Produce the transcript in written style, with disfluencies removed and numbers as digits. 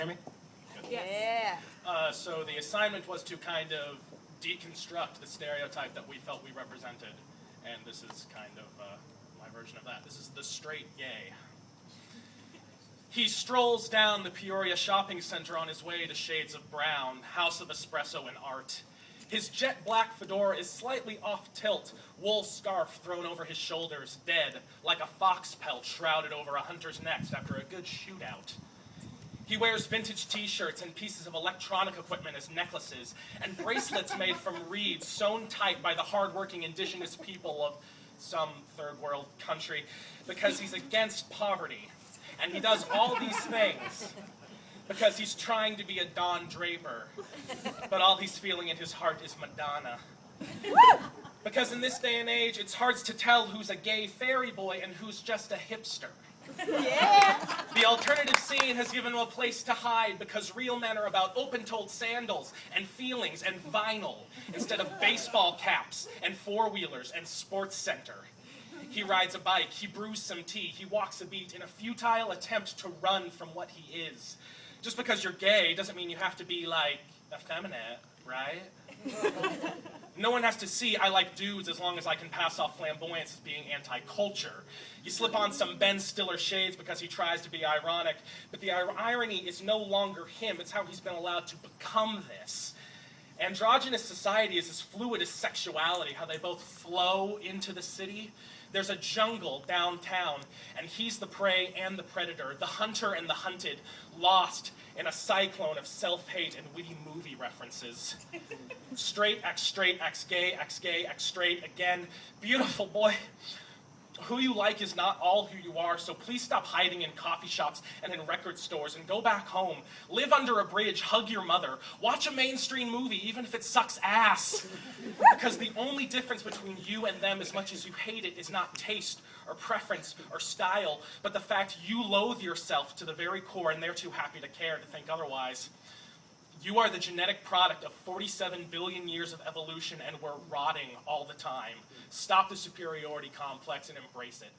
hear me? Yeah. So the assignment was to kind of deconstruct the stereotype that we felt we represented. And this is kind of my version of that. This is the straight gay. He strolls down the Peoria shopping center on his way to Shades of Brown, House of Espresso and Art. His jet black fedora is slightly off tilt, wool scarf thrown over his shoulders, dead, like a fox pelt shrouded over a hunter's neck after a good shootout. He wears vintage t-shirts and pieces of electronic equipment as necklaces, and bracelets made from reeds sewn tight by the hardworking indigenous people of some third world country, because he's against poverty. And he does all these things because he's trying to be a Don Draper, but all he's feeling in his heart is Madonna. Because in this day and age, it's hard to tell who's a gay fairy boy and who's just a hipster. Yeah. The alternative scene has given him a place to hide because real men are about open-toed sandals and feelings and vinyl instead of baseball caps and four-wheelers and sports center. He rides a bike, he brews some tea, he walks a beat in a futile attempt to run from what he is. Just because you're gay doesn't mean you have to be, like, effeminate, right? No one has to see I like dudes as long as I can pass off flamboyance as being anti-culture. You slip on some Ben Stiller shades because he tries to be ironic, but the irony is no longer him, it's how he's been allowed to become this. Androgynous society is as fluid as sexuality, how they both flow into the city. There's a jungle downtown, and he's the prey and the predator, the hunter and the hunted, lost in a cyclone of self-hate and witty movie references. Straight, X, gay, X, gay, X, straight, again. Beautiful boy. Who you like is not all who you are, so please stop hiding in coffee shops and in record stores and go back home. Live under a bridge, hug your mother, watch a mainstream movie, even if it sucks ass. Because the only difference between you and them, as much as you hate it, is not taste or preference or style, but the fact you loathe yourself to the very core and they're too happy to care to think otherwise. You are the genetic product of 47 billion years of evolution, and we're rotting all the time. Stop the superiority complex and embrace it.